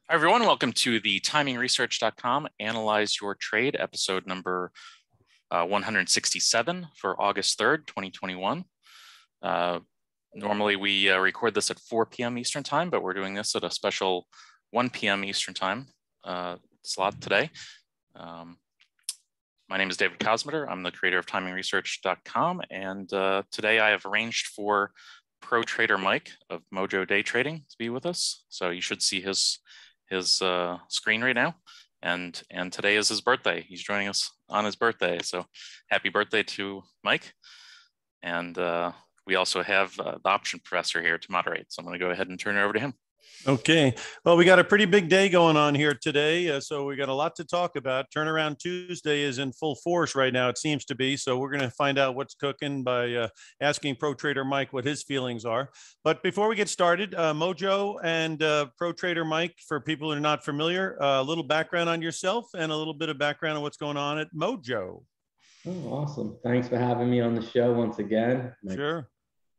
Hi, everyone. Welcome to the TimingResearch.com Analyze Your Trade, episode number 167 for August 3rd, 2021. Normally, we record this at 4 p.m. Eastern Time, but we're doing this at a special 1 p.m. Eastern Time slot today. My name is David Kosmeter. I'm the creator of TimingResearch.com, and today I have arranged for ProTrader Mike of Mojo Day Trading to be with us. So you should see his screen right now, and today is his birthday. He's joining us on his birthday, so happy birthday to Mike. And we also have the option professor here to moderate, so I'm going to go ahead and turn it over to him. Okay, well, we got a pretty big day going on here today, so we got a lot to talk about. Turnaround Tuesday is in full force right now, it seems to be, so we're going to find out what's cooking by asking ProTrader Mike what his feelings are. But before we get started, Mojo and ProTrader Mike, for people who are not familiar, a little background on yourself and a little bit of background on what's going on at Mojo. Oh, awesome. Thanks for having me on the show once again. Sure.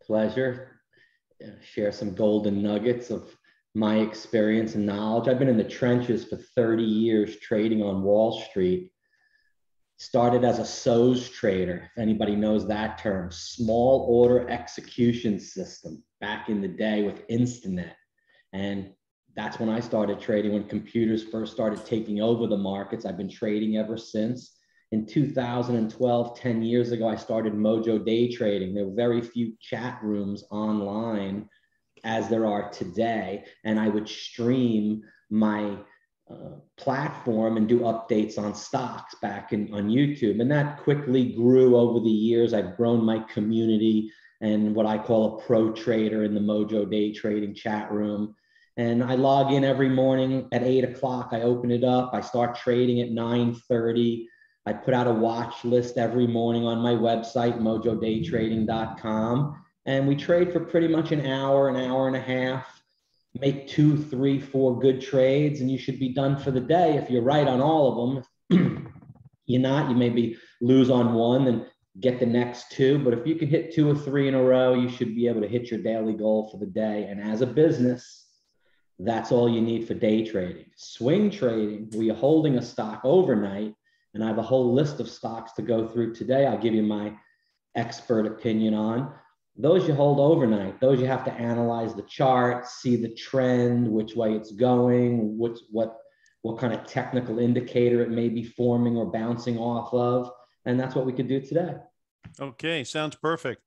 Pleasure. Share some golden nuggets of my experience and knowledge. I've been in the trenches for 30 years trading on Wall Street. Started as a SOS trader, if anybody knows that term, small order execution system, back in the day with Instinet. And that's when I started trading, when computers first started taking over the markets. I've been trading ever since. In 2012, 10 years ago, I started Mojo Day Trading. There were very few chat rooms online as there are today. And I would stream my platform and do updates on stocks back on YouTube. And that quickly grew over the years. I've grown my community and what I call a pro trader in the Mojo Day Trading chat room. And I log in every morning at 8 o'clock. I open it up. I start trading at 9:30. I put out a watch list every morning on my website, mojodaytrading.com. And we trade for pretty much an hour and a half, make 2, 3, 4 good trades, and you should be done for the day. If you're right on all of them, you're not, you maybe lose on one and get the next 2. But if you can hit 2 or 3 in a row, you should be able to hit your daily goal for the day. And as a business, that's all you need for day trading. Swing trading, where you're holding a stock overnight, and I have a whole list of stocks to go through today. I'll give you my expert opinion on. Those you hold overnight, those you have to analyze the chart, see the trend, which way it's going, what kind of technical indicator it may be forming or bouncing off of. And that's what we could do today. Okay, sounds perfect.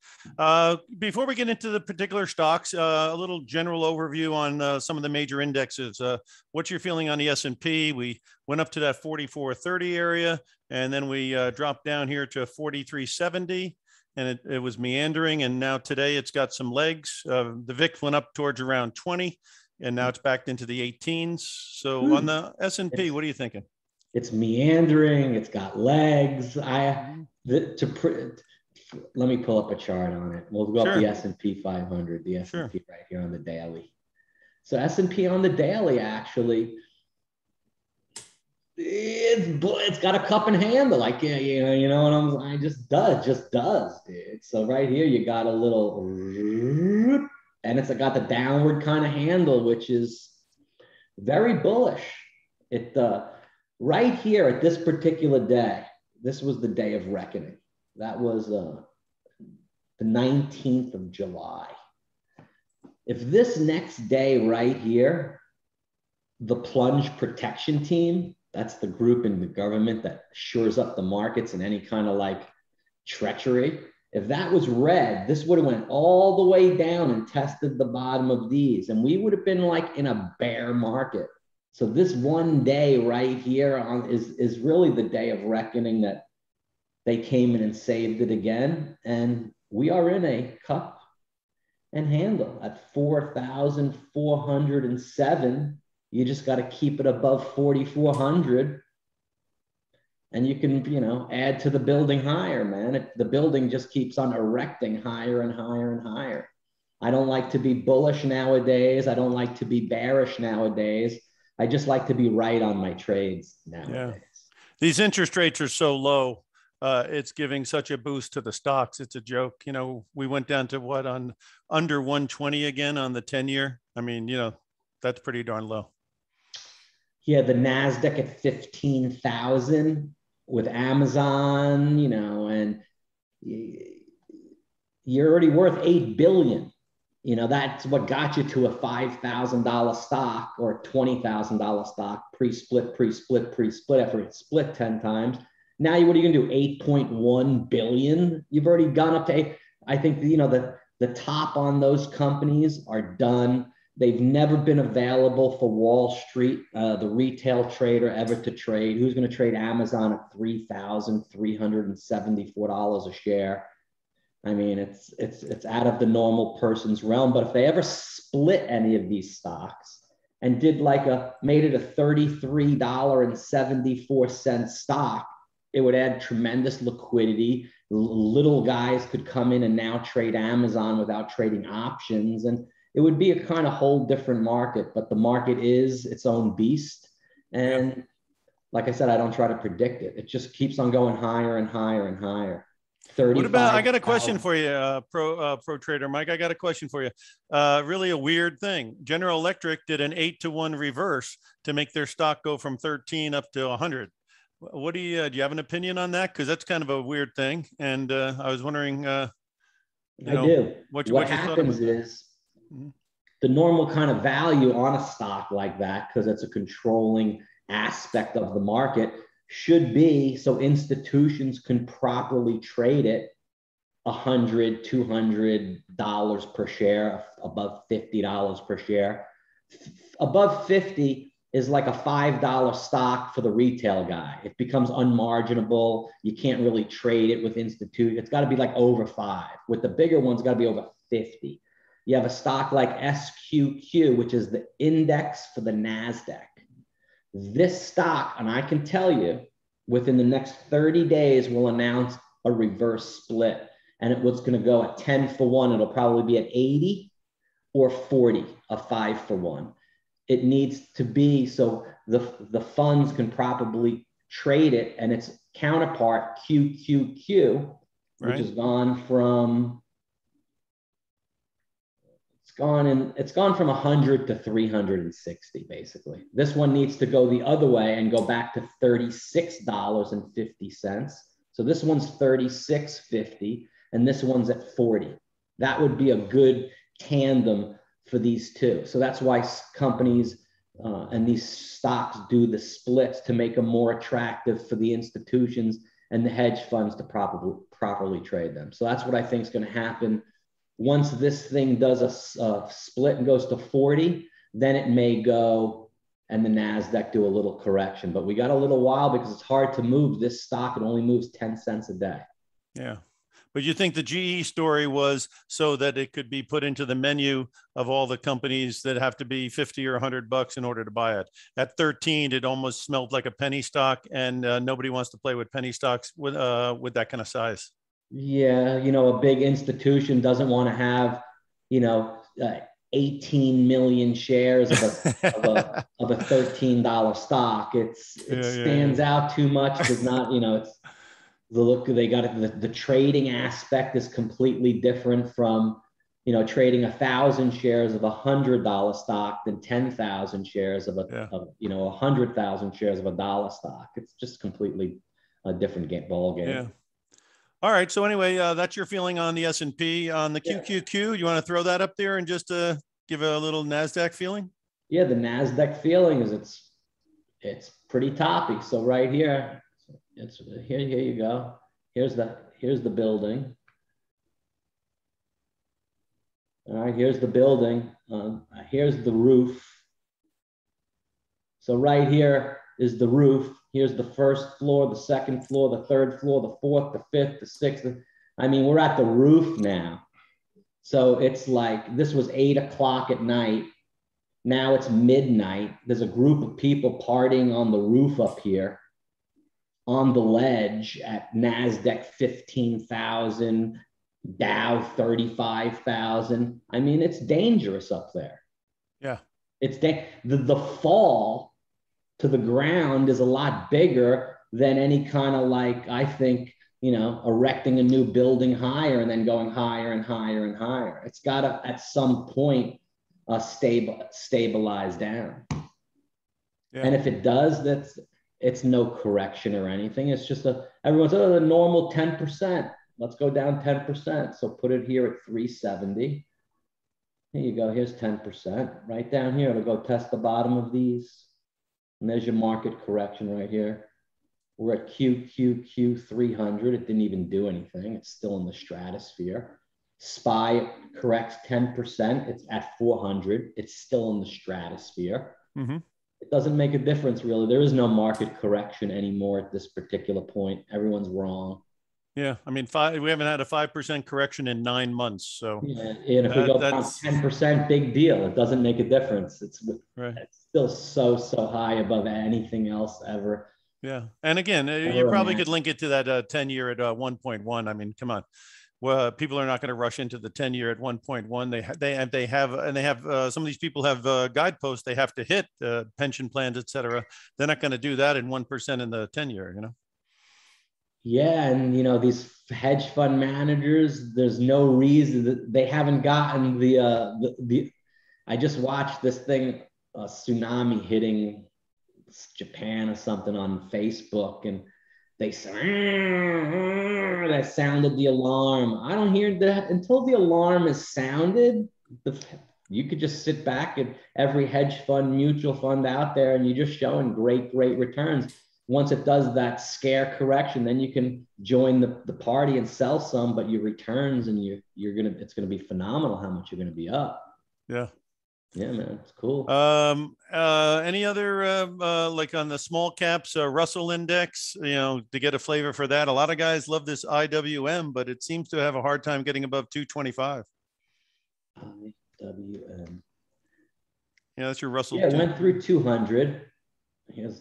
Before we get into the particular stocks, a little general overview on some of the major indexes. What's your feeling on the S&P? We went up to that 4430 area, and then we dropped down here to 4370, and it was meandering. And now today it's got some legs. The VIX went up towards around 20, and now it's backed into the 18s. So on the S&P, what are you thinking? It's meandering. It's got legs. Let me pull up a chart on it. We'll go up the S&P 500, the S&P right here on the daily. So S&P on the daily, actually, it's got a cup and handle. Like, you know what I'm saying? Just does, dude. So right here, you got a little, and it's got the downward kind of handle, which is very bullish. Right here at this particular day, this was the day of reckoning. That was the 19th of July. If this next day right here, the plunge protection team, that's the group in the government that shores up the markets and any kind of like treachery, if that was red, this would have went all the way down and tested the bottom of these, and we would have been like in a bear market. So this one day right here is really the day of reckoning, that they came in and saved it again. And we are in a cup and handle at 4,407. You just got to keep it above 4,400. And you can, add to the building higher, man. The building just keeps on erecting higher and higher and higher. I don't like to be bullish nowadays. I don't like to be bearish nowadays. I just like to be right on my trades nowadays. Yeah. These interest rates are so low. It's giving such a boost to the stocks. It's a joke. We went down to what, on under 120 again on the 10-year. I mean, that's pretty darn low. Yeah, the NASDAQ at 15,000 with Amazon, you know, and you're already worth 8 billion. You know, that's what got you to a $5,000 stock or a $20,000 stock pre-split after it split 10 times. Now, what are you going to do? 8.1 billion. You've already gone up to 8. I think, you know, the top on those companies are done. They've never been available for Wall Street, the retail trader ever to trade. Who's going to trade Amazon at $3,374 a share? I mean, it's out of the normal person's realm. But if they ever split any of these stocks and made it a $33.74 stock, it would add tremendous liquidity. Little guys could come in and now trade Amazon without trading options. And it would be a kind of whole different market, but the market is its own beast. And like I said, I don't try to predict it. It just keeps on going higher and higher and higher. What about, I got a question for you, ProTrader Mike. I got a question for you. Really a weird thing. General Electric did an 8-to-1 reverse to make their stock go from 13 up to 100. What do you have an opinion on that? Because that's kind of a weird thing. And I was wondering, I do. What happens is the normal kind of value on a stock like that, because it's a controlling aspect of the market, should be so institutions can properly trade it $100, $200 per share, above $50 per share. Above 50 is like a $5 stock for the retail guy. It becomes unmarginable. You can't really trade it with institutions. It's got to be like over 5. With the bigger ones, it's got to be over 50. You have a stock like SCCO, which is the index for the NASDAQ. This stock, and I can tell you, within the next 30 days, will announce a reverse split. And what's going to go at 10-for-1. It'll probably be at 80 or 40, a 5-for-1. It needs to be so the funds can properly trade it, and its counterpart, QQQ, which has gone from it's gone from 100 to 360, basically. This one needs to go the other way and go back to $36.50. So this one's $36.50 and this one's at 40. That would be a good tandem for these two. So that's why companies and these stocks do the splits, to make them more attractive for the institutions and the hedge funds to properly trade them. So that's what I think is going to happen. Once this thing does a split and goes to 40, then it may go and the NASDAQ do a little correction. But we got a little while because it's hard to move this stock. It only moves 10 cents a day. Yeah. But you think the GE story was so that it could be put into the menu of all the companies that have to be 50 or $100 in order to buy it. At 13, it almost smelled like a penny stock, and nobody wants to play with penny stocks with that kind of size. Yeah, you know, a big institution doesn't want to have, 18 million shares of a $13 stock. It stands out too much. Does not, it's the look. They got it. The trading aspect is completely different from, trading 1,000 shares of $100 stock than 10,000 shares of 100,000 shares of $1 stock. It's just completely a different ball game. Yeah. All right. So anyway, that's your feeling on the S&P. On the QQQ, you want to throw that up there and just give a little NASDAQ feeling? Yeah, the NASDAQ feeling is it's pretty toppy. So right here, here you go. Here's the building. All right, here's the building. Here's the roof. So right here is the roof. Here's the first floor, the second floor, the third floor, the fourth, the fifth, the sixth. I mean, we're at the roof now. So it's like, this was 8 o'clock at night. Now it's midnight. There's a group of people partying on the roof up here, on the ledge at NASDAQ 15,000, Dow 35,000. I mean, it's dangerous up there. Yeah. It's the fall to the ground is a lot bigger than any kind of, like, I think, erecting a new building higher and then going higher and higher and higher. It's got to, at some point, stabilize down. Yeah. And if it does, it's no correction or anything. It's just everyone's, oh, the normal 10%. Let's go down 10%. So put it here at 370. Here you go. Here's 10%. Right down here, it'll go test the bottom of these. And there's your market correction right here. We're at QQQ 300. It didn't even do anything. It's still in the stratosphere. SPY corrects 10%. It's at 400. It's still in the stratosphere. Mm-hmm. It doesn't make a difference, really. There is no market correction anymore at this particular point. Everyone's wrong. Yeah, I mean, we haven't had a 5% correction in 9 months. So yeah, and if we go down 10%, big deal. It doesn't make a difference. It's still so high above anything else ever. Yeah, and again, you probably could link it to that 10-year at 1.1. I mean, come on. Well, people are not going to rush into the 10-year at 1.1. They have some of these people have guideposts they have to hit, pension plans, et cetera. They're not going to do that in 1% in the 10-year, you know? Yeah, and you know, these hedge fund managers, there's no reason that they haven't gotten the I just watched this thing, a tsunami hitting Japan or something on Facebook, and they said that sounded the alarm. I don't hear that until the alarm is sounded. You could just sit back at every hedge fund, mutual fund out there, and you're just showing great returns. Once it does that scare correction, then you can join the party and sell some, but your returns and it's gonna be phenomenal how much you're gonna be up. Yeah. Yeah, man, it's cool. Any other like on the small caps, Russell index, you know, to get a flavor for that? A lot of guys love this IWM, but it seems to have a hard time getting above 225. IWM. Yeah, that's your Russell. Yeah, it went through 200.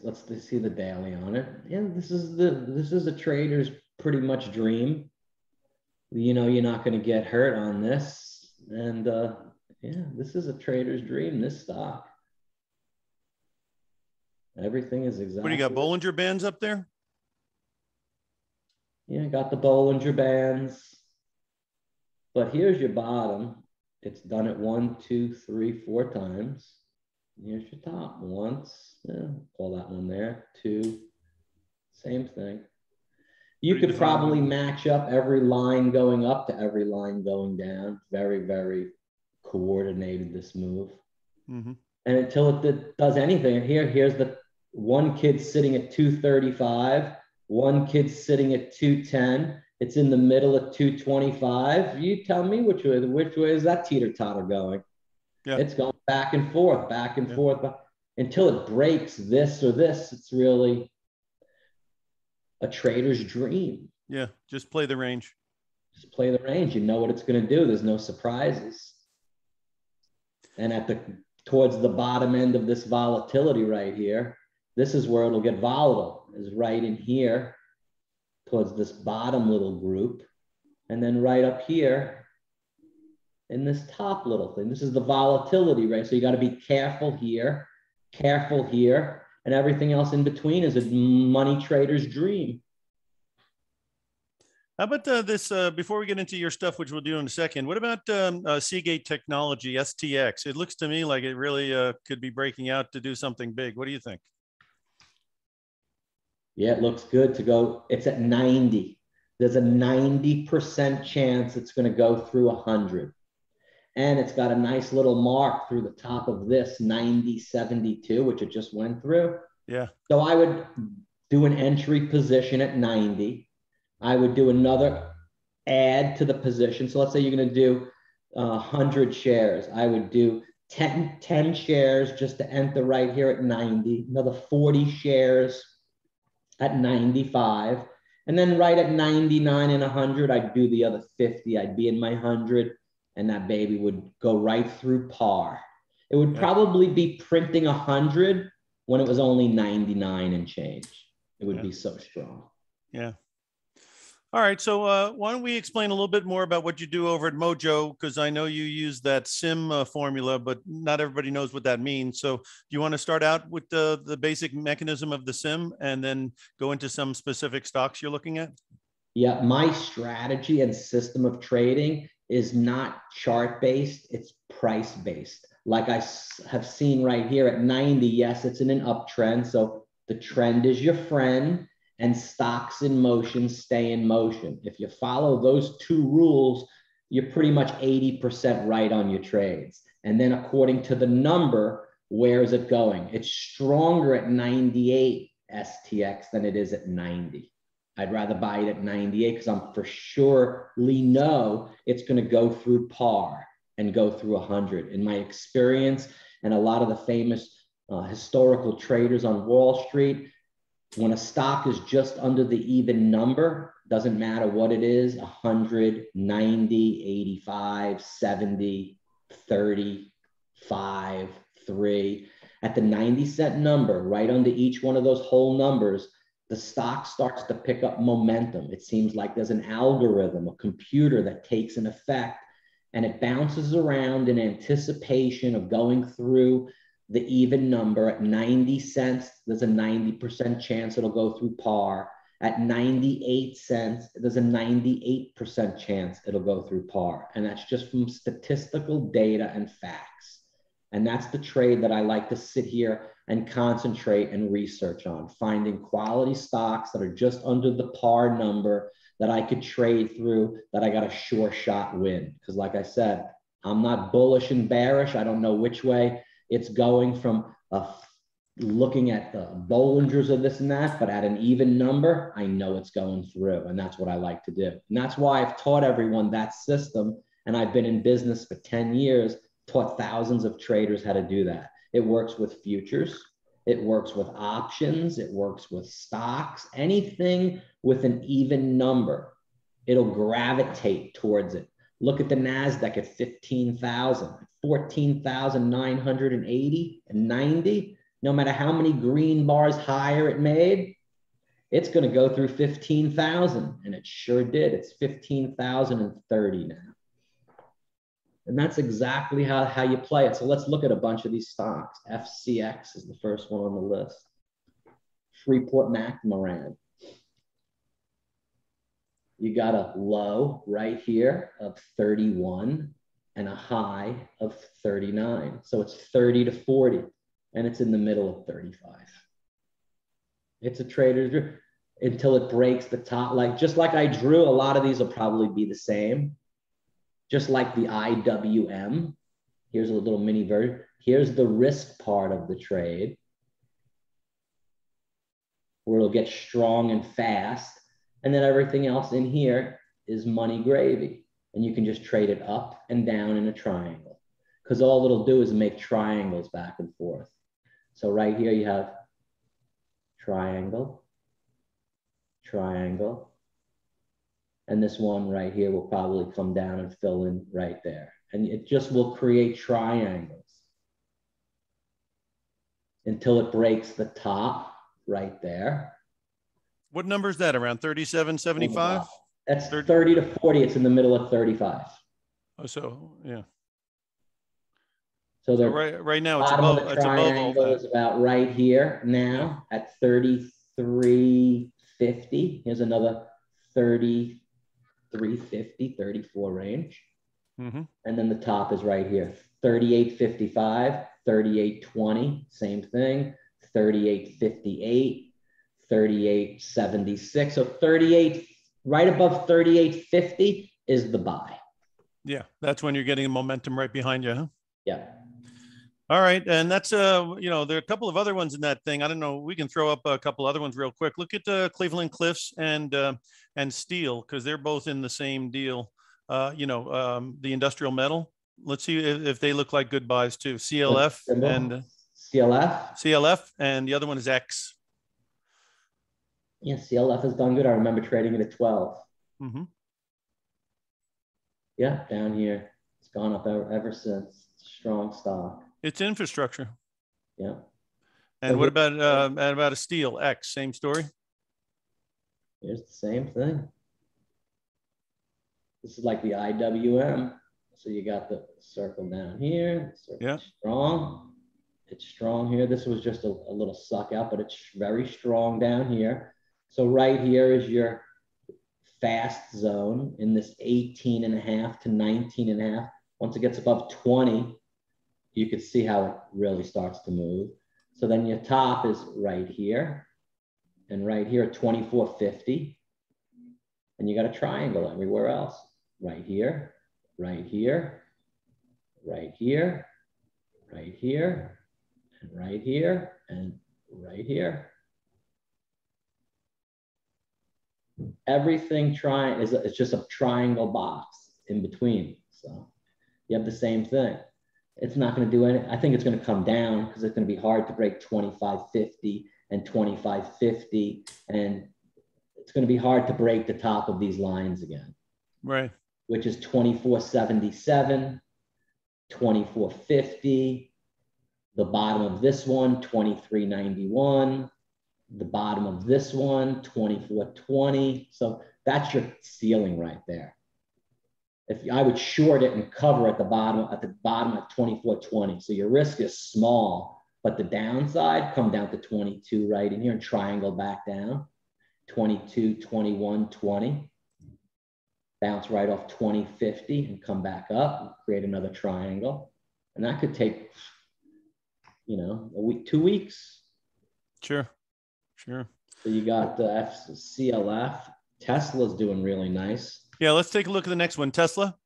Let's see the daily on it. Yeah, this is a trader's pretty much dream. You know, you're not going to get hurt on this, and yeah, this is a trader's dream. This stock, everything is exactly. What do you got? Bollinger Bands up there? Yeah, got the Bollinger Bands. But here's your bottom. It's done it 1, 2, 3, 4 times. Here's your top. Once, yeah, call that one there. 2, same thing. You could probably match up every line going up to every line going down. Very coordinated, this move. Mm-hmm. And until it does anything, here's the one kid sitting at 235, one kid sitting at 210. It's in the middle at 225. You tell me which way is that teeter-totter going? Yeah. It's going back and forth until it breaks this or this. It's really a trader's dream. Yeah, just play the range. Just play the range. You know what it's going to do. There's no surprises. And towards the bottom end of this volatility right here, this is where it'll get volatile, is right in here towards this bottom little group. And then right up here in this top little thing. This is the volatility, right? So you got to be careful here, and everything else in between is a money trader's dream. How about this, before we get into your stuff, which we'll do in a second, what about Seagate Technology, STX? It looks to me like it really could be breaking out to do something big. What do you think? Yeah, it looks good to go. It's at 90. There's a 90% chance it's going to go through 100. And it's got a nice little mark through the top of this 90.72, which it just went through. Yeah. So I would do an entry position at 90. I would do another add to the position. So let's say you're going to do 100 shares. I would do 10 shares just to enter right here at 90, another 40 shares at 95. And then right at 99 and 100, I'd do the other 50. I'd be in my 100. And that baby would go right through par. It would probably be printing 100 when it was only 99 and change. It would be so strong. Yeah. All right. So why don't we explain a little bit more about what you do over at Mojo? Because I know you use that SIM formula, but not everybody knows what that means. So do you want to start out with the basic mechanism of the SIM and then go into some specific stocks you're looking at? Yeah. My strategy and system of trading is not chart-based, it's price-based. like I have seen right here at 90, yes, it's in an uptrend. So the trend is your friend, and stocks in motion stay in motion. If you follow those two rules, you're pretty much 80% right on your trades. And then according to the number, where is it going? It's stronger at 98 STX than it is at 90. I'd rather buy it at 98 because I'm for surely know it's going to go through par and go through 100. In my experience, and a lot of the famous historical traders on Wall Street, when a stock is just under the even number, doesn't matter what it is, 100, 90, 85, 70, 30, 5, 3. At the 90-cent number, right under each one of those whole numbers, the stock starts to pick up momentum. It seems like there's an algorithm, a computer that takes an effect, and it bounces around in anticipation of going through the even number. At 90 cents, there's a 90% chance it'll go through par. At 98 cents, there's a 98% chance it'll go through par. And that's just from statistical data and facts. And that's the trade that I like to sit here and concentrate and research on, finding quality stocks that are just under the par number that I could trade through, that I got a sure shot win. Because like I said, I'm not bullish and bearish. I don't know which way it's going from looking at the Bollingers of this and that, but at an even number, I know it's going through. And that's what I like to do. And that's why I've taught everyone that system. And I've been in business for 10 years, taught thousands of traders how to do that. It works with futures. It works with options. It works with stocks. Anything with an even number, it'll gravitate towards it. Look at the NASDAQ at 15,000, 14,980 and 90. No matter how many green bars higher it made, it's going to go through 15,000. And it sure did. It's 15,030 now. And that's exactly how you play it. So let's look at a bunch of these stocks. FCX is the first one on the list. Freeport-McMoRan. You got a low right here of 31 and a high of 39. So it's 30 to 40, and it's in the middle of 35. It's a trader's until it breaks the top. Just like I drew, a lot of these will probably be the same. Just like the IWM. Here's a little mini version. Here's the risk part of the trade, where it'll get strong and fast. And then everything else in here is money gravy. And you can just trade it up and down in a triangle, because all it'll do is make triangles back and forth. So right here you have triangle, triangle. And this one right here will probably come down and fill in right there. And it just will create triangles until it breaks the top right there. What number is that? Around 37.75? That's 30 to 40. It's in the middle of 35. Oh, so yeah. So right now it's bottom above. of the It's above all triangle that. is about right here now at 33.50. Here's another 33.50, 34 range. Mm-hmm. And then the top is right here, 38.55, 38.20, same thing, 38.58. 38.76. So 38, right above 38.50 is the buy. Yeah, that's when you're getting momentum right behind you, huh? Yeah. All right, and that's there are a couple of other ones in that thing. I don't know. We can throw up a couple other ones real quick. Look at Cleveland Cliffs and steel, because they're both in the same deal. The industrial metal. Let's see if they look like good buys too. CLF and CLF, and the other one is X. Yeah, CLF has done good. I remember trading it at 12. Mm-hmm. Yeah, down here. It's gone up ever since. Strong stock. It's infrastructure. Yeah. And what about a steel X? Same story? Here's the same thing. This is like the IWM. So you got the circle down here. Yeah. Strong. It's strong here. This was just a little suck out, but it's very strong down here. So right here is your fast zone in this 18.5 to 19.5. Once it gets above 20, you could see how it really starts to move. So then your top is right here, and right here at 24.50. And you got a triangle everywhere else. Right here, right here, right here, right here, and right here, and right here. Everything it's just a triangle box in between. So you have the same thing. It's not going to do anything. I think it's going to come down because it's going to be hard to break 25.50 and 25.50, and it's going to be hard to break the top of these lines again. Right. Which is 24.77, 24.50, the bottom of this one, 23.91, the bottom of this one, 24.20. So that's your ceiling right there. If I would short it and cover at the bottom at 24.20. So your risk is small, but the downside come down to 22 right in here and triangle back down. 22, 21, 20. Bounce right off 20.50 and come back up and create another triangle. And that could take, you know, a week, 2 weeks. Sure. Sure. So you got the CLF. Tesla's doing really nice. Yeah, let's take a look at the next one, Tesla.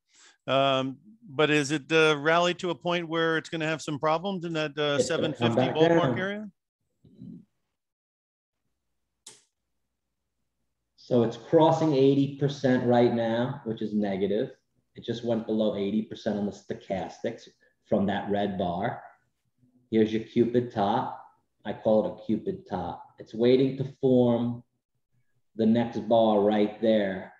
But is it rallied to a point where it's going to have some problems in that 750 ballpark area? So it's crossing 80% right now, which is negative. It just went below 80% on the stochastics from that red bar. Here's your Cupid top. I call it a Cupid top. It's waiting to form the next bar right there,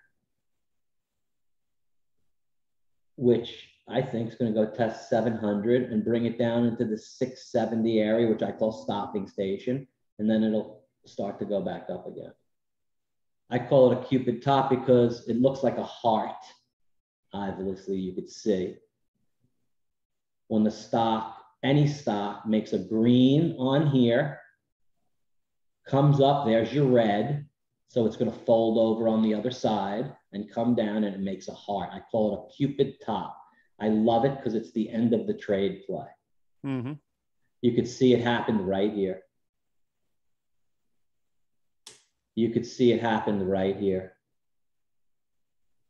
which I think is going to go test 700 and bring it down into the 670 area, which I call stopping station. And then it'll start to go back up again. I call it a Cupid top because it looks like a heart. Obviously, you could see when the stock, any stock makes a green on here, comes up, there's your red. So it's going to fold over on the other side and come down and it makes a heart. I call it a Cupid top. I love it because it's the end of the trade play. Mm-hmm. You could see it happened right here. You could see it happened right here.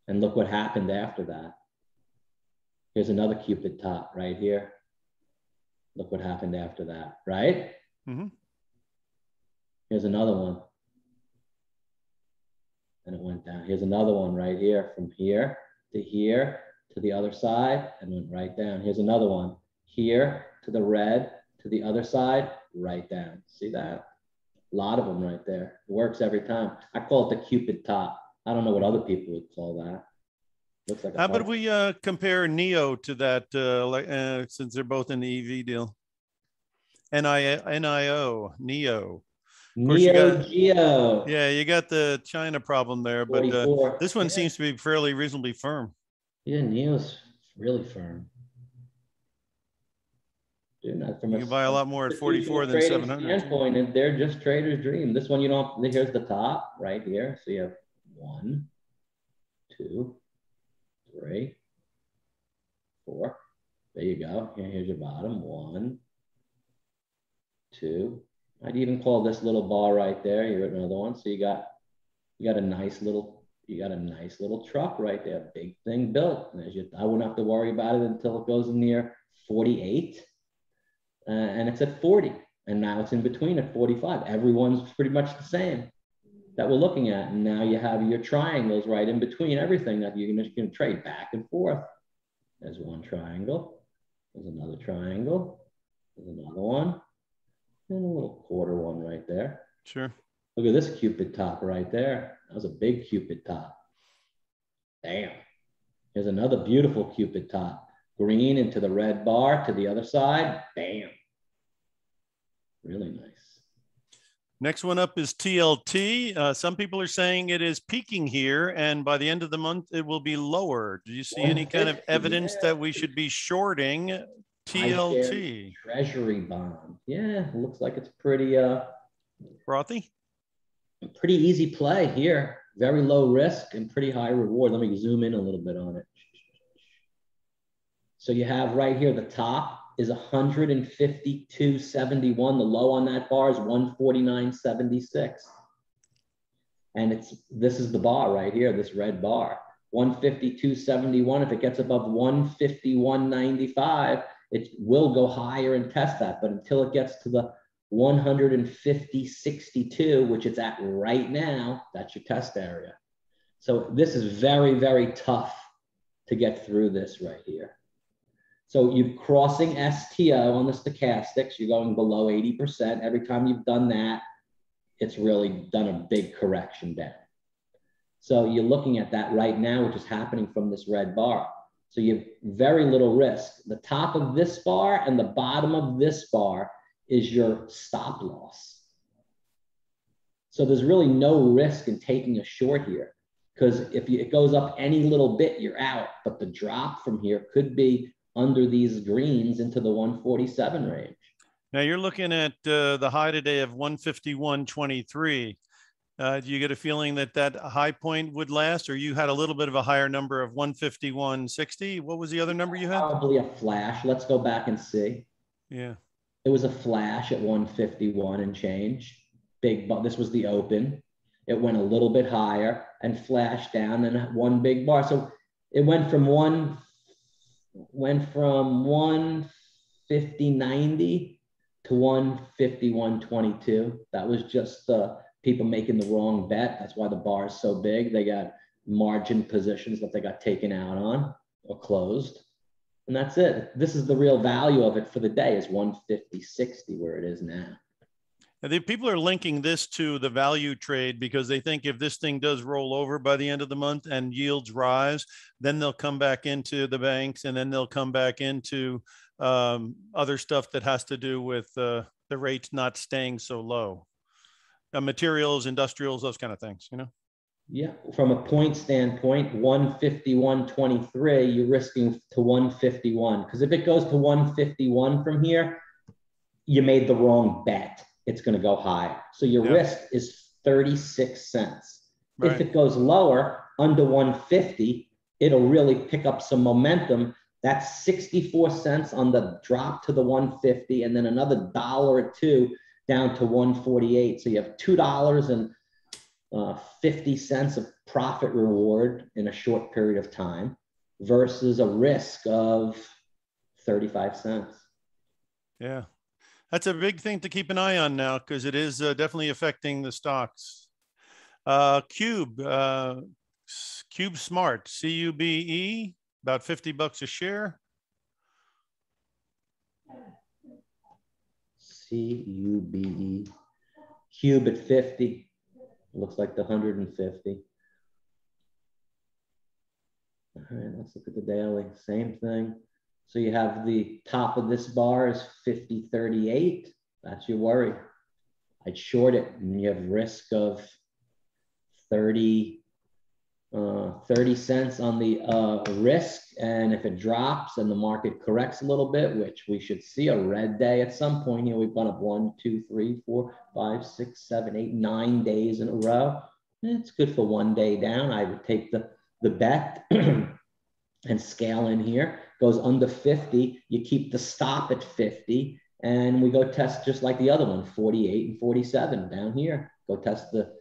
And look what happened after that. Here's another Cupid top right here. Look what happened after that, right? Mm-hmm. Here's another one. And it went down. Here's another one right here, from here to the other side, and went right down. Here's another one, here to the red, to the other side, right down. See that? A lot of them right there. It works every time. I call it the Cupid top. I don't know what other people would call that. Looks like a How about we compare NIO to that, since they're both in the EV deal? NIO, NIO. Neo-Geo. Yeah, you got the China problem there, but this one seems to be fairly reasonably firm. Yeah, Neo's really firm. Dude, You can buy a lot more at 44 than 700. Standpoint, and they're just trader's dream. This one, you don't. Here's the top right here. So you have 1, 2, 3, 4. There you go. Here's your bottom. 1, 2. I'd even call this little bar right there. Here's another one. So you got a nice little truck right there. Big thing built. And I wouldn't have to worry about it until it goes near 48. And it's at 40. And now it's in between at 45. Everyone's pretty much the same that we're looking at. And now you have your triangles right in between everything that you're going to trade back and forth. There's one triangle. There's another triangle. There's another one. And a little quarter one right there. Sure. Look at this Cupid top right there. That was a big Cupid top. Damn. Here's another beautiful Cupid top. Green into the red bar to the other side. Bam. Really nice. Next one up is TLT. Some people are saying it is peaking here, and by the end of the month, it will be lower. Do you see any kind of evidence that we should be shorting TLT? Treasury bond. Yeah, it looks like it's pretty frothy. Pretty easy play here. Very low risk and pretty high reward. Let me zoom in a little bit on it. So you have right here the top is 152.71. The low on that bar is 149.76. And this is the bar right here, this red bar, 152.71. If it gets above 151.95, it will go higher and test that. But until it gets to the 150.62, which it's at right now, that's your test area. So this is very, very tough to get through this right here. So you're crossing STO on the stochastics. You're going below 80%. Every time you've done that, it's really done a big correction down. So you're looking at that right now, which is happening from this red bar. So you have very little risk. The top of this bar and the bottom of this bar is your stop loss. So there's really no risk in taking a short here, because if it goes up any little bit, you're out. But the drop from here could be under these greens into the 147 range. Now you're looking at the high today of 151.23. Do you get a feeling that that high point would last, or you had a little bit of a higher number of 151.60? What was the other number you had? Probably a flash. Let's go back and see. Yeah. It was a flash at 151 and change. Big, but this was the open. It went a little bit higher and flashed down and one big bar. So it went from 150.90 to 151.22. That was just people making the wrong bet. That's why the bar is so big. They got margin positions that they got taken out on or closed. And that's it. This is the real value of it for the day, is 150.60 where it is now. And people are linking this to the value trade because they think if this thing does roll over by the end of the month and yields rise, then they'll come back into the banks, and then they'll come back into other stuff that has to do with the rates not staying so low. Materials, industrials, those kind of things, you know? Yeah, from a point standpoint, 151.23, you're risking to 151. Because if it goes to 151 from here, you made the wrong bet. It's going to go higher. So your risk is 36 cents. Right. If it goes lower, under 150, it'll really pick up some momentum. That's 64 cents on the drop to the 150, and then another $1 or $2 down to 148. So you have $2.50 of profit reward in a short period of time versus a risk of 35 cents. Yeah. That's a big thing to keep an eye on now, because it is definitely affecting the stocks. Cube Smart, CUBE, about $50 a share. CUBE, Cube at 50. Looks like the 150. All right, let's look at the daily. Same thing. So you have the top of this bar is 50.38. That's your worry. I'd short it, and you have risk of 30 cents on the risk. And if it drops and the market corrects a little bit, which we should see a red day at some point here, we've gone up 1, 2, 3, 4, 5, 6, 7, 8, 9 days in a row. It's good for one day down. I would take the bet and scale in here. Goes under 50, you keep the stop at 50, and we go test just like the other one, 48 and 47 down here. Go test the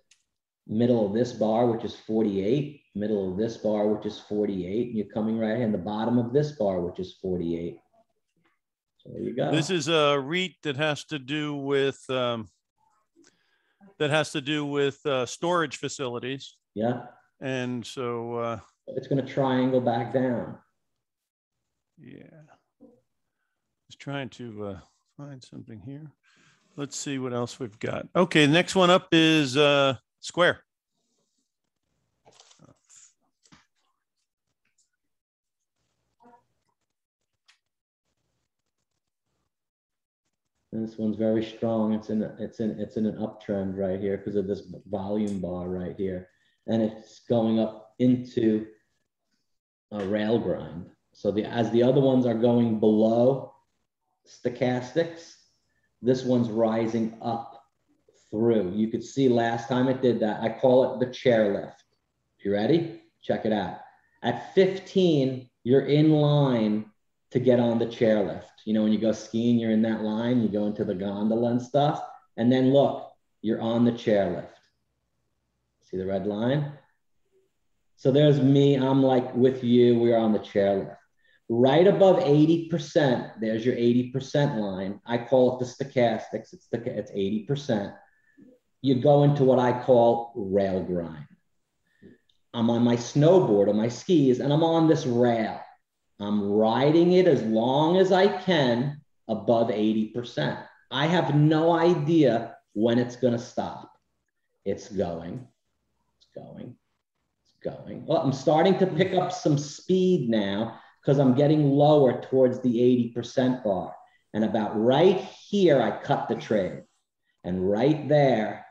middle of this bar, which is 48, middle of this bar, which is 48, and you're coming right in the bottom of this bar, which is 48. So there you go. This is a REIT that has to do with storage facilities. Yeah. And so it's going to triangle back down. Yeah. Just trying to find something here. Let's see what else we've got. Okay, the next one up is Square. And this one's very strong. It's in an uptrend right here because of this volume bar right here, and it's going up into a rail grind. So as the other ones are going below stochastics, this one's rising up through. You could see last time it did that. I call it the chairlift. You ready? Check it out. At 15, you're in line to get on the chairlift. You know, when you go skiing, you're in that line, you go into the gondola and stuff, and then look, you're on the chairlift. See the red line? So there's me, I'm like with you, we're on the chairlift. Right above 80%, there's your 80% line. I call it the stochastics, it's 80%. You go into what I call rail grind. I'm on my snowboard or my skis and I'm on this rail. I'm riding it as long as I can above 80%. I have no idea when it's going to stop. It's going, it's going, it's going. Well, I'm starting to pick up some speed now because I'm getting lower towards the 80% bar. And about right here, I cut the trade. And right there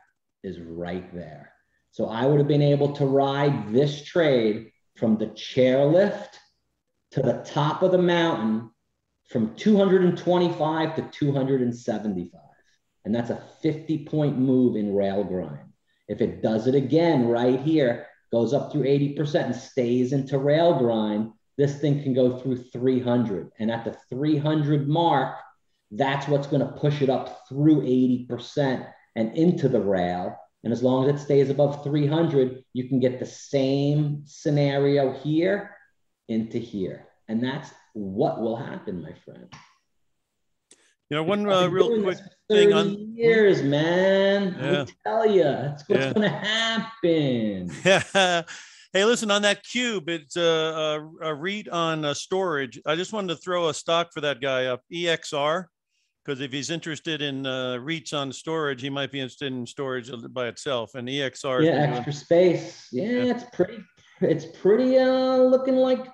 is right there. So I would have been able to ride this trade from the chairlift to the top of the mountain from 225 to 275. And that's a 50-point move in rail grind. If it does it again right here, goes up through 80% and stays into rail grind, this thing can go through 300. And at the 300 mark, that's what's going to push it up through 80% and into the rail. And as long as it stays above 300, you can get the same scenario here into here. And that's what will happen, my friend. You know, one real quick thing 30 on years, man. Yeah. I tell you, that's what's going to happen. Hey, listen, on that cube, it's a read on storage. I just wanted to throw a stock for that guy up, EXR. Because if he's interested in REITs on storage, he might be interested in storage by itself. And EXR, yeah, extra space. Yeah, it's pretty looking like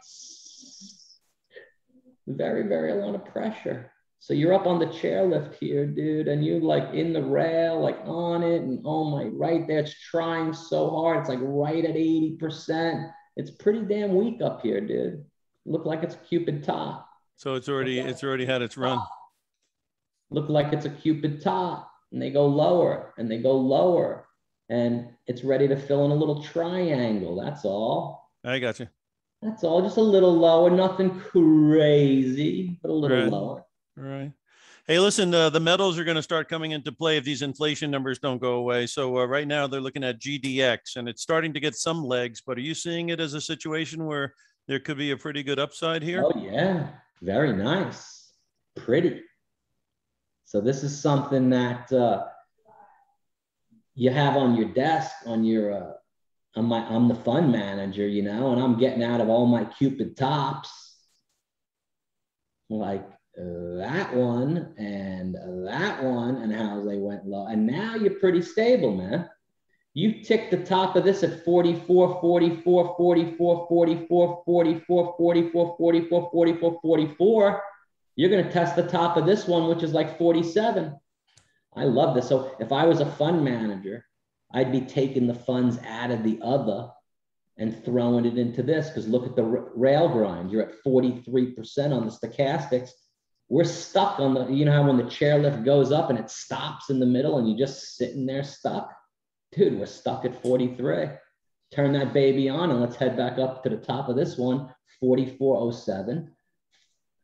very, very a lot of pressure. So you're up on the chairlift here, dude, and you like in the rail, like on it, and oh my, right there, it's trying so hard. It's like right at 80%. It's pretty damn weak up here, dude. Look like it's a Cupid top. So it's already had its run. Look like it's a Cupid top, and they go lower and they go lower, and it's ready to fill in a little triangle. That's all. I got you. That's all. Just a little lower, nothing crazy, but a little lower. All right. Hey, listen, the metals are going to start coming into play if these inflation numbers don't go away. So right now they're looking at GDX, and it's starting to get some legs. But are you seeing it as a situation where there could be a pretty good upside here? Oh yeah, very nice, pretty. So this is something that you have on your desk, on your, I'm the fund manager, you know, and I'm getting out of all my Cupid tops, like that one and how they went low. And now you're pretty stable, man. You tick the top of this at 44, 44, 44, 44, 44, 44, 44, 44, 44. You're going to test the top of this one, which is like 47. I love this. So if I was a fund manager, I'd be taking the funds out of the other and throwing it into this, because look at the rail grind. You're at 43% on the stochastics. We're stuck on the, you know how when the chairlift goes up and it stops in the middle and you're just sitting there stuck? Dude, we're stuck at 43. Turn that baby on and let's head back up to the top of this one, 4407.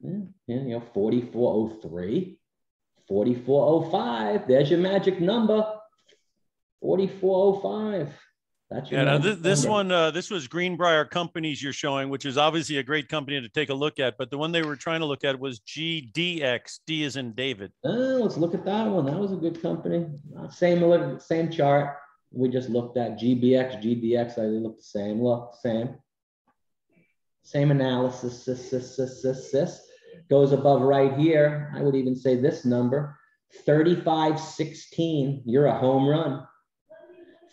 Yeah, you know, 4403, 4405. There's your magic number, 4405. That's your now this one, this was Greenbrier Companies you're showing, which is obviously a great company to take a look at. But the one they were trying to look at was GDX. D as in David. Let's look at that one. That was a good company. Same chart. We just looked at GBX, GDX. They look the same. Look, same analysis. Goes above right here. I would even say this number, 3516. You're a home run.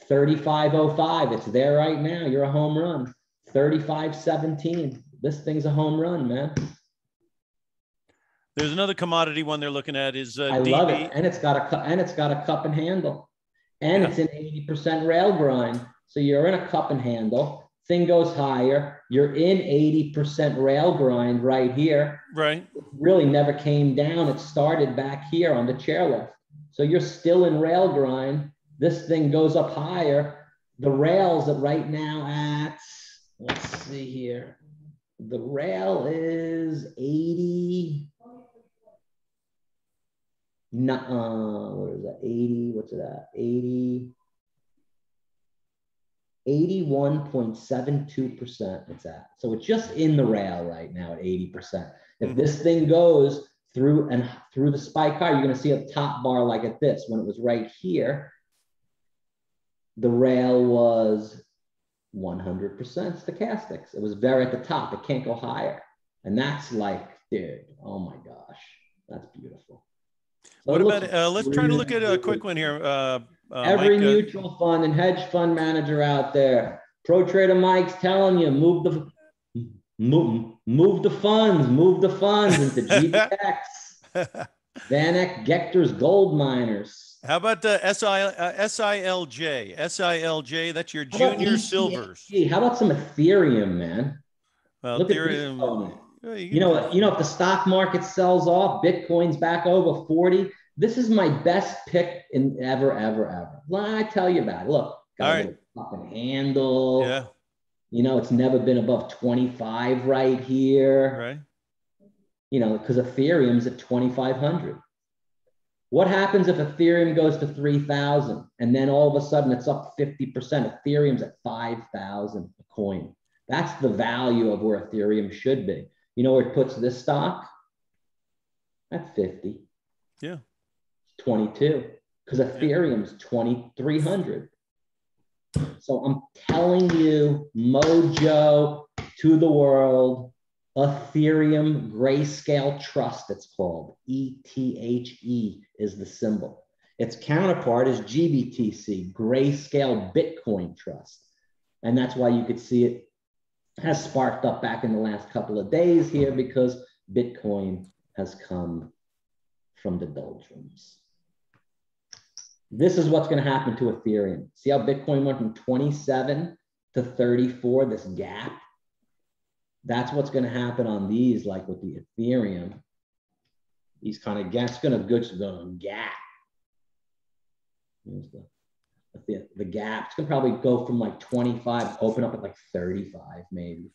3505. It's there right now. You're a home run. 3517. This thing's a home run, man. There's another commodity one they're looking at is I love it, and it's got a cup and handle, and it's in 80% rail grind. So you're in a cup and handle. Thing goes higher. You're in 80% rail grind right here. Right. It really never came down. It started back here on the chairlift. So you're still in rail grind. This thing goes up higher. The rails at right now at, let's see here. The rail is 80. What is that? 80, what's it at? 81.72% it's at. So it's just in the rail right now at 80%. If this thing goes through the spike high, you're going to see a top bar like at this. When it was right here, the rail was 100% stochastics. It was very at the top. It can't go higher. And that's like, dude, oh my gosh, that's beautiful. So what about, let's try to look at a quick one here. Every Mike, mutual fund and hedge fund manager out there, ProTrader Mike's telling you, move the funds into GDX. Vanek Gechter's gold miners. how about the SILJ? SILJ, that's your junior silvers. How about some Ethereum, man? Well, Look Ethereum, at this, Tony. You know, if the stock market sells off, Bitcoin's back over 40. This is my best pick in ever. I tell you about it. Look, got a little fucking handle. Yeah. You know, it's never been above 25 right here. Right. You know, because Ethereum's at 2,500. What happens if Ethereum goes to 3,000 and then all of a sudden it's up 50%? Ethereum's at 5,000 a coin. That's the value of where Ethereum should be. You know where it puts this stock? At 50. Yeah. 22. Because Ethereum's 2,300. So I'm telling you, Mojo to the world, Ethereum Grayscale Trust, it's called. ETHE is the symbol. Its counterpart is GBTC, Grayscale Bitcoin Trust. And that's why you could see it has sparked up back in the last couple of days here, because Bitcoin has come from the doldrums. This is what's going to happen to Ethereum. See how Bitcoin went from 27 to 34, this gap? That's what's going to happen on these, like with the Ethereum. These kind of gaps, going to gap. Here's the gap. It's going to probably go from like 25, open up at like 35 maybe.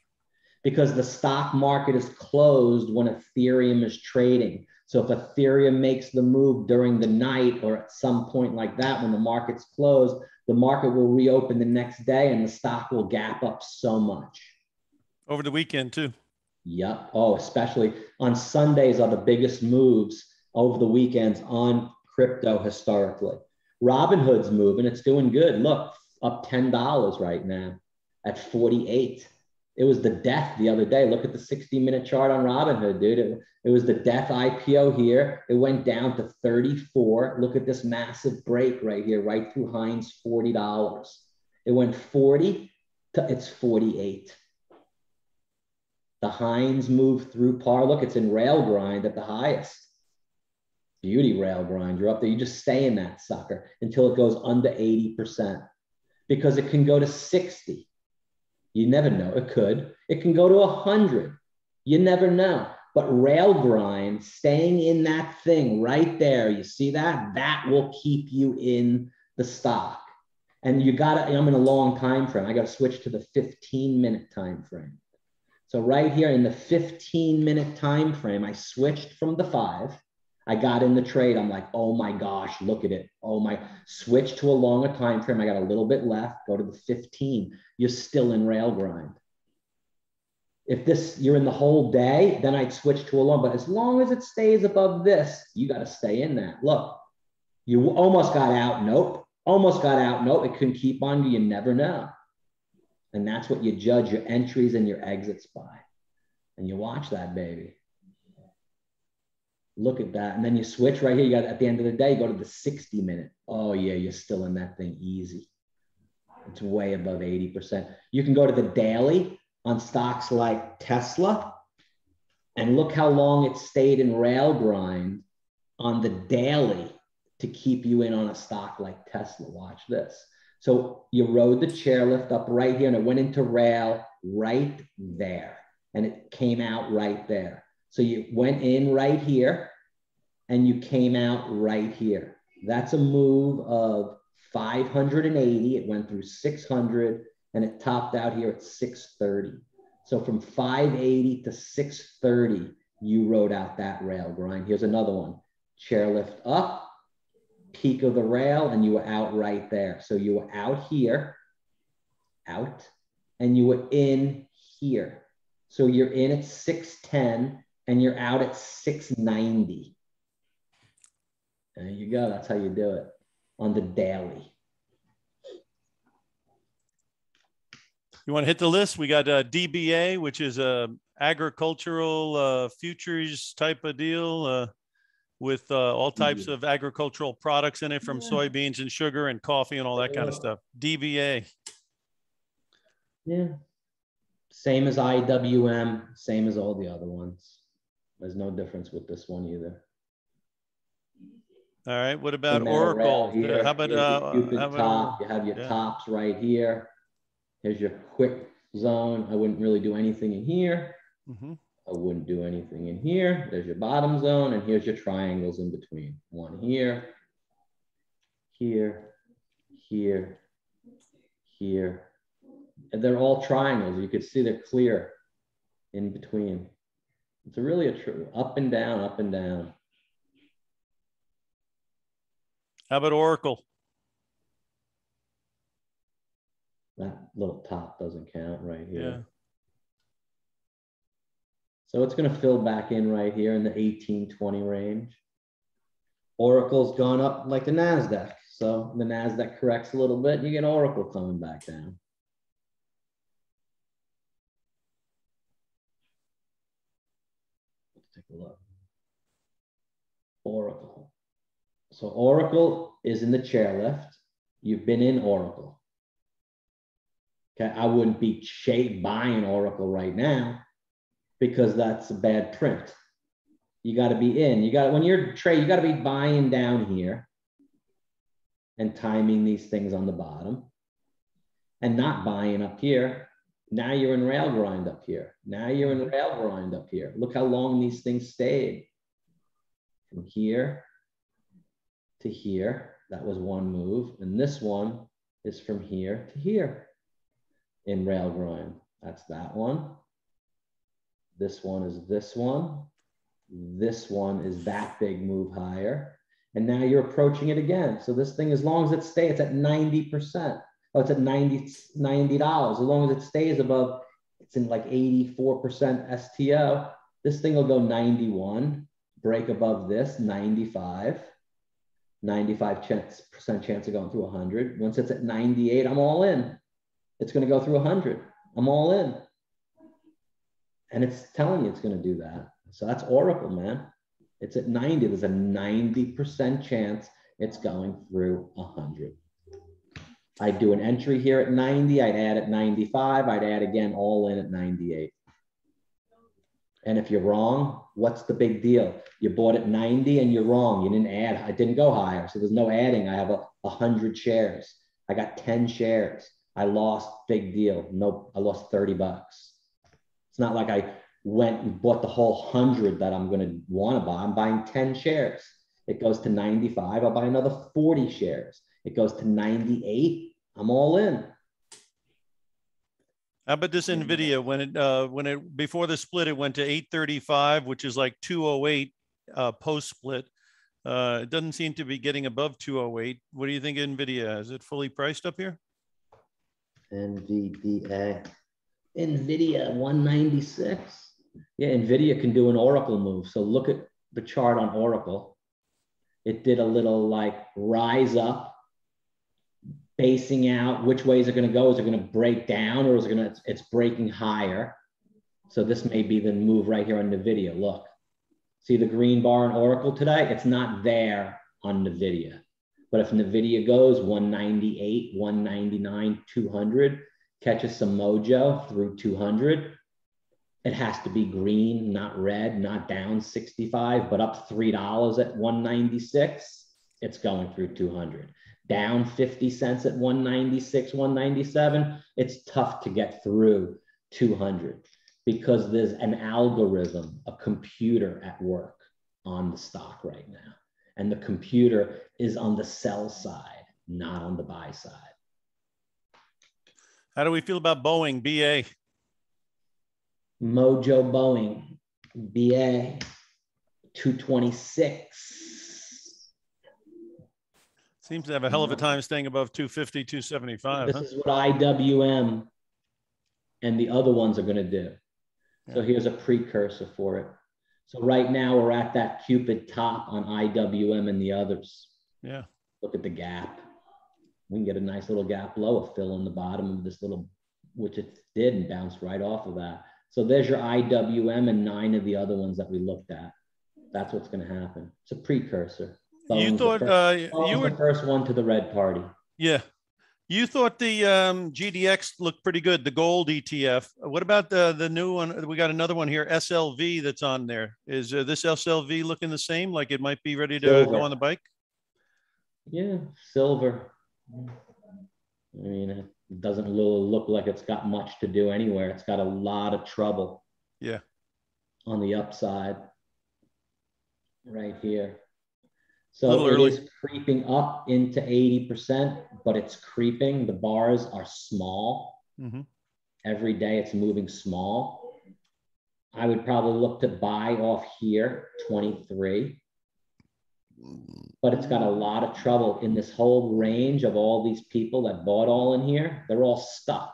Because the stock market is closed when Ethereum is trading. So if Ethereum makes the move during the night or at some point like that, when the market's closed, the market will reopen the next day and the stock will gap up so much. Over the weekend too. Yep. Oh, especially on Sundays are the biggest moves over the weekends on crypto historically. Robinhood's moving. It's doing good. Look, up $10 right now at 48. It was the death the other day. Look at the 60-minute chart on Robinhood, dude. It was the death IPO here. It went down to 34. Look at this massive break right here, right through Heinz, $40. It went 40 to it's 48. The Heinz moved through par. Look, it's in rail grind at the highest. Beauty rail grind. You're up there. You just stay in that sucker until it goes under 80%, because it can go to 60. You never know. It could. It can go to 100. You never know. But rail grind, staying in that thing right there, you see that? That will keep you in the stock. And you got to, I'm in a long time frame. I got to switch to the 15-minute time frame. So right here in the 15-minute time frame, I switched from the 5. I got in the trade. I'm like, oh my gosh, look at it. Oh my, switch to a longer time frame. I got a little bit left. Go to the 15. You're still in rail grind. If you're in the whole day, then I'd switch to a long. But as long as it stays above this, you got to stay in that. Look, you almost got out. Nope. Almost got out. Nope. It can keep on. You never know. And that's what you judge your entries and your exits by. And you watch that, baby. Look at that. And then you switch right here. You got, at the end of the day, go to the 60-minute. Oh yeah, you're still in that thing easy. It's way above 80%. You can go to the daily on stocks like Tesla and look how long it stayed in rail grind on the daily to keep you in on a stock like Tesla. Watch this. So you rode the chairlift up right here and it went into rail right there and it came out right there. So you went in right here and you came out right here. That's a move of 580. It went through 600 and it topped out here at 630. So from 580 to 630, you rode out that rail grind. Here's another one. Chairlift up, peak of the rail, and you were out right there. So you were out here, out, and you were in here. So you're in at 610 and you're out at 690. There you go. That's how you do it on the daily. You want to hit the list? We got DBA, which is a agricultural futures type of deal with all types of agricultural products in it, from soybeans and sugar and coffee and all that kind of stuff. DBA. Yeah. Same as IWM, same as all the other ones. There's no difference with this one either. All right. What about Oracle? Here, how about top? You have your tops right here. Here's your quick zone. I wouldn't really do anything in here. I wouldn't do anything in here. There's your bottom zone, and here's your triangles in between. One here, here, here, here. And they're all triangles. You can see they're clear in between. It's really a true up and down, up and down. How about Oracle? That little top doesn't count right here. Yeah. So it's going to fill back in right here in the 1820 range. Oracle's gone up like the NASDAQ. So the NASDAQ corrects a little bit, you get Oracle coming back down. Let's take a look. Oracle. So Oracle is in the chairlift. You've been in Oracle. Okay, I wouldn't be buying Oracle right now because that's a bad print. You got to be in. When you're trade, you got to be buying down here and timing these things on the bottom and not buying up here. Now you're in rail grind up here. Now you're in rail grind up here. Look how long these things stayed. From here to here. That was one move. And this one is from here to here in rail grind. That's that one. This one is this one. This one is that big move higher. And now you're approaching it again. So this thing, as long as it stays, it's at 90%. Oh, it's at $90. As long as it stays above, it's in like 84% STO. This thing will go 91, break above this, 95. 95% chance of going through 100. Once it's at 98, I'm all in. It's going to go through 100. I'm all in. And it's telling you it's going to do that. So that's Oracle, man. It's at 90. There's a 90% chance it's going through 100. I'd do an entry here at 90. I'd add at 95. I'd add again all in at 98. And if you're wrong, what's the big deal? You bought at 90 and you're wrong. You didn't add. It didn't go higher. So there's no adding. I have 100 shares. I got 10 shares. I lost, big deal. Nope, I lost 30 bucks. It's not like I went and bought the whole 100 that I'm going to want to buy. I'm buying 10 shares. It goes to 95. I'll buy another 40 shares. It goes to 98. I'm all in. How about this NVIDIA? When it before the split, it went to 835, which is like 208 post split. It doesn't seem to be getting above 208. What do you think of NVIDIA? Is it fully priced up here? NVDA. NVIDIA 196. Yeah, NVIDIA can do an Oracle move. So look at the chart on Oracle. It did a little like rise up, basing out which way is it going to go. Is it going to break down, or is it going to, it's breaking higher? So this may be the move right here on NVIDIA. Look, see the green bar on Oracle today? It's not there on NVIDIA. But if NVIDIA goes 198, 199, 200, catches some mojo through 200, it has to be green, not red, not down 65, but up $3 at 196, it's going through 200. Down 50 cents at 196, 197, it's tough to get through 200 because there's an algorithm, a computer at work on the stock right now. And the computer is on the sell side, not on the buy side. How do we feel about Boeing, BA? Mojo Boeing, BA, 226. Seems to have a hell of a time staying above 250, 275. This is what IWM and the other ones are going to do. Yeah. So here's a precursor for it. So right now we're at that Cupid top on IWM and the others. Yeah. Look at the gap. We can get a nice little gap low, a fill in the bottom of this little, which it did and bounced right off of that. So there's your IWM and 9 of the other ones that we looked at. That's what's going to happen. It's a precursor. You thought you were the first one to the red party. Yeah. You thought the GDX looked pretty good, the gold ETF. What about the new one? We got another one here, SLV, that's on there. Is this SLV looking the same? Like it might be ready to go on the bike? Yeah, silver. I mean, it doesn't look like it's got much to do anywhere. It's got a lot of trouble. Yeah. On the upside, right here. So it is creeping up into 80%, but it's creeping. The bars are small. Mm-hmm. Every day it's moving small. I would probably look to buy off here, 23. But it's got a lot of trouble in this whole range of all these people that bought all in here. They're all stuck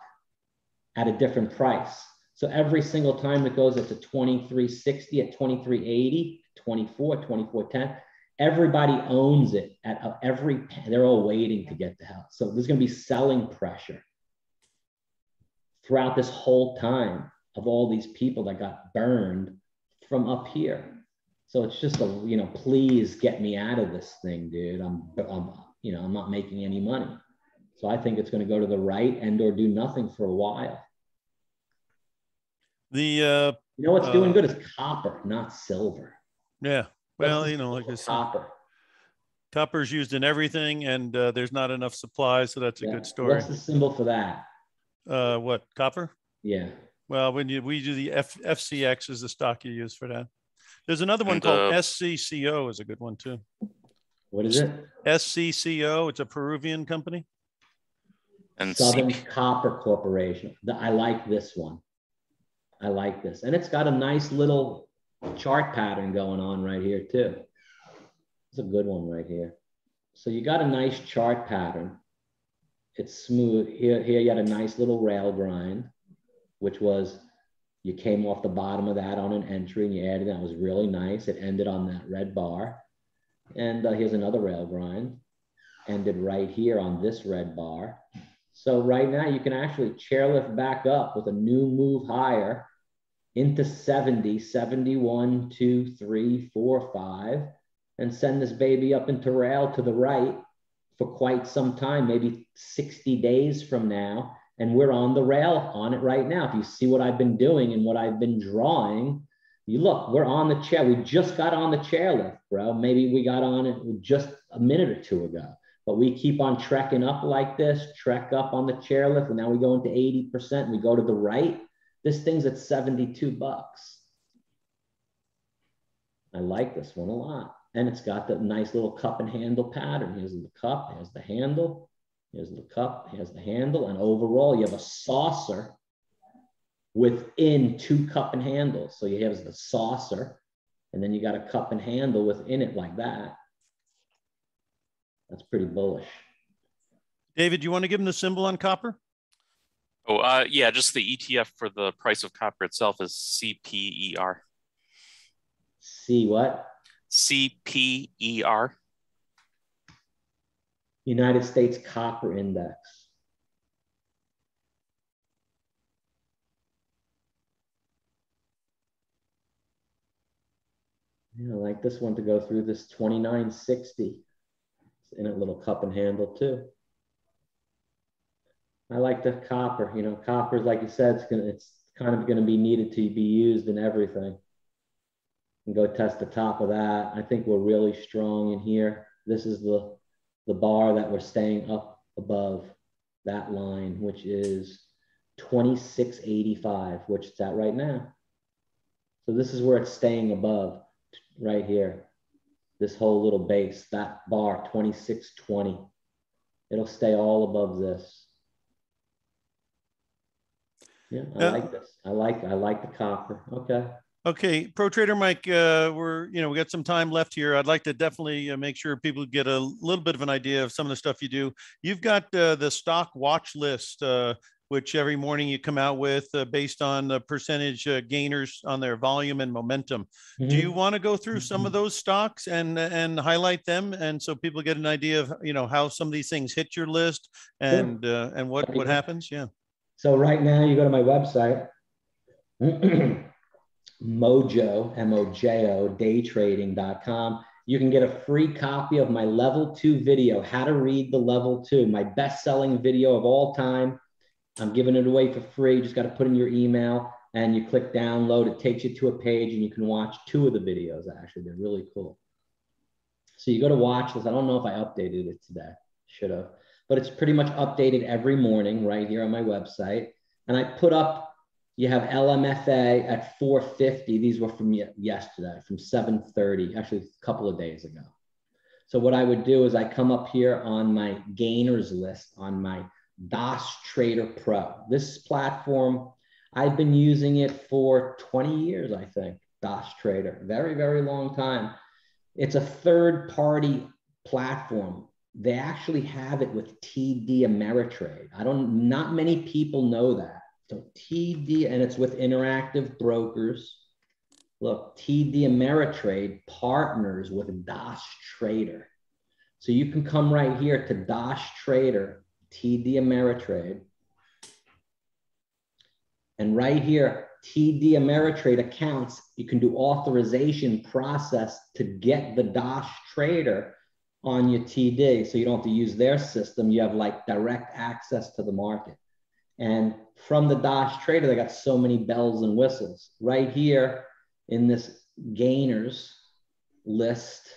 at a different price. So every single time it goes up to 23.60, at 23.80, 24, 24.10, everybody owns it at they're all waiting to get the hell. So there's going to be selling pressure throughout this whole time of all these people that got burned from up here. So it's just please get me out of this thing, dude. I'm not making any money. So I think it's going to go to the right and or do nothing for a while. What's doing good is copper, not silver. Yeah. Well, like I said, copper's used in everything, and there's not enough supply, so that's a good story. What's the symbol for that? What, copper? Yeah. Well, we do the FCX is the stock you use for that. There's another one called SCCO is a good one too. What is it? SCCO. It's a Peruvian company. And Southern Copper Corporation. I like this one. I like this. And it's got a nice little chart pattern going on right here too. It's a good one right here. So you got a nice chart pattern. It's smooth. Here you had a nice little rail grind, which was, you came off the bottom of that on an entry and you added, that was really nice. It ended on that red bar. And here's another rail grind, ended right here on this red bar. So right now you can actually chairlift back up with a new move higher into 70, 71, 2, 3, 4, 5, and send this baby up into rail to the right for quite some time, maybe 60 days from now. And we're on the rail on it right now. If you see what I've been doing and what I've been drawing, you look, we're on the chair. We just got on the chairlift, bro. Maybe we got on it just a minute or two ago. But we keep on trekking up like this, trek up on the chairlift, and now we go into 80%, and we go to the right. This thing's at $72. I like this one a lot. And it's got the nice little cup and handle pattern. Here's the cup, here's the handle, here's the cup, here's the handle. And overall, you have a saucer within 2 cup and handles. So you have the saucer, and then you got a cup and handle within it like that. That's pretty bullish. David, do you want to give him the symbol on copper? Oh, yeah, just the ETF for the price of copper itself is CPER. C what? CPER. United States Copper Index. Yeah, I like this one to go through this 2960. It's in a little cup and handle too. I like the copper. Copper, like you said, it's kind of going to be needed to be used in everything. And go test the top of that. I think we're really strong in here. This is the bar that we're staying up above that line, which is 2685, which it's at right now. So this is where it's staying above, right here. This whole little base, that bar, 2620. It'll stay all above this. Yeah, I like this. I like the copper. Okay. Okay, ProTrader Mike, we got some time left here. I'd like to definitely make sure people get a little bit of an idea of some of the stuff you do. You've got the stock watch list, which every morning you come out with based on the percentage gainers on their volume and momentum. Mm-hmm. Do you want to go through some of those stocks and highlight them, and so people get an idea of how some of these things hit your list and what happens? Yeah. So right now you go to my website. Mojo, M-O-J-O, daytrading.com. You can get a free copy of my level 2 video, how to read the level 2, my best-selling video of all time. I'm giving it away for free. You just got to put in your email and you click download. It takes you to a page and you can watch 2 of the videos. Actually, they're really cool. So you go to watch list. I don't know if I updated it today. Should have. But it's pretty much updated every morning right here on my website. And I put up, you have LMFA at 450. These were from yesterday, from 7:30, actually a couple of days ago. So what I would do is I come up here on my gainers list on my DOS Trader Pro. This platform, I've been using it for 20 years, I think, DOS Trader. Very, very long time. It's a third-party platform. They actually have it with TD Ameritrade. Not many people know that. So TD, and it's with Interactive Brokers. Look, TD Ameritrade partners with DOS Trader. So you can come right here to DOS Trader, TD Ameritrade. And right here, TD Ameritrade accounts, you can do authorization process to get the DOS Trader on your TD. So you don't have to use their system. You have like direct access to the market. And from the DOS Trader, they got so many bells and whistles. Right here in this gainers list,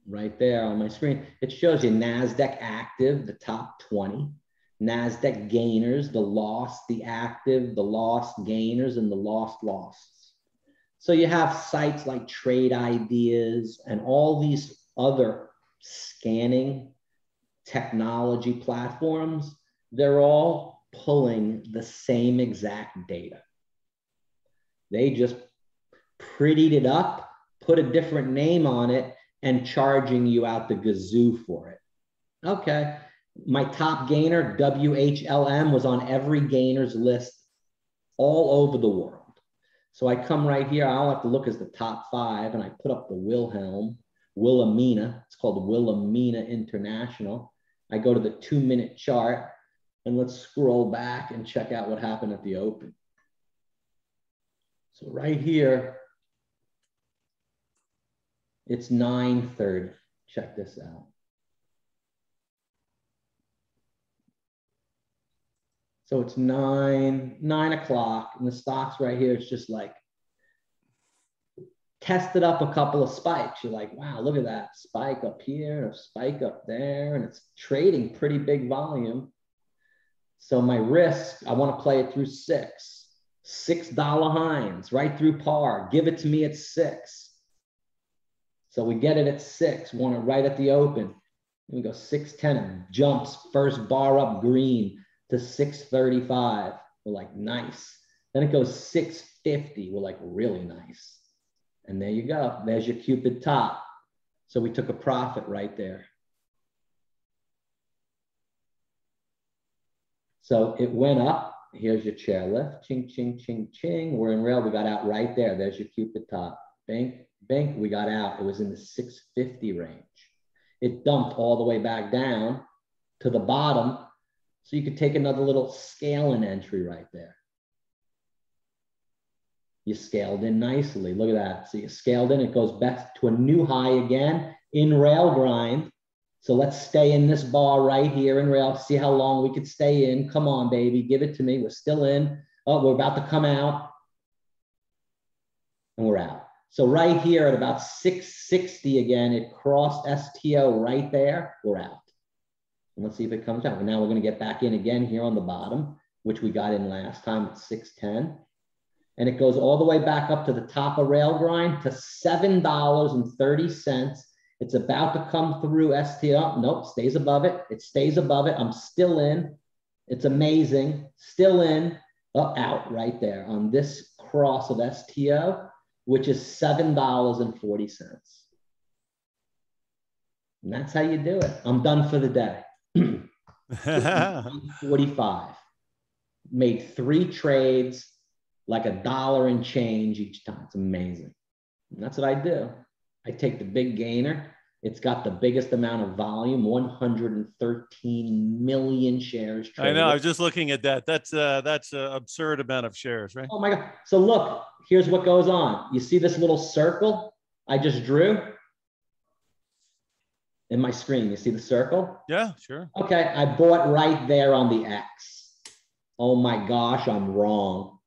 right there on my screen, it shows you NASDAQ active, the top 20, NASDAQ gainers, the lost, the active, the lost gainers, and the losts. So you have sites like Trade Ideas and all these other scanning technology platforms. They're all pulling the same exact data. They just prettied it up, put a different name on it, and charging you out the gazoo for it. Okay, my top gainer, WHLM, was on every gainer's list all over the world. So I come right here, I don't have to look as the top 5, and I put up the Wilhelmina, it's called Wilhelmina International. I go to the 2-minute chart, and let's scroll back and check out what happened at the open. So right here, it's 9:30. Check this out. So it's 9 o'clock, and the stock's right here. It's just like tested up a couple of spikes. You're like, wow, look at that spike up here, a spike up there, and it's trading pretty big volume. So my risk, I want to play it through $6 Heinz, right through par. Give it to me at 6. So we get it at 6, want it right at the open. We go 6.10, and jumps first bar up green to 6.35. We're like, nice. Then it goes 6.50. We're like, really nice. And there you go. There's your Cupid top. So we took a profit right there. So it went up. Here's your chairlift. Ching, ching, ching, ching. We're in rail. We got out right there. There's your Cupid top. Bink, bink. We got out. It was in the 650 range. It dumped all the way back down to the bottom. So you could take another little scaling entry right there. You scaled in nicely. Look at that. So you scaled in. It goes back to a new high again in rail grind. So let's stay in this bar right here in rail. See how long we could stay in. Come on, baby. Give it to me. We're still in. Oh, we're about to come out. And we're out. So right here at about 660 again, it crossed STO right there. We're out. And let's see if it comes out. And now we're going to get back in again here on the bottom, which we got in last time at 610. And it goes all the way back up to the top of rail grind to $7.30. It's about to come through STO. Nope, stays above it. It stays above it. I'm still in. It's amazing. Still in. out right there on this cross of STO, which is $7.40. And that's how you do it. I'm done for the day. 45. Made 3 trades, like $1 and change each time. It's amazing. And that's what I do. I take the big gainer. It's got the biggest amount of volume, 113 million shares traded. I know. I was just looking at that. That's an absurd amount of shares, right? Oh my God. So look, here's what goes on. You see this little circle I just drew in my screen? You see the circle? Yeah, sure. Okay, I bought right there on the X. Oh my gosh, I'm wrong.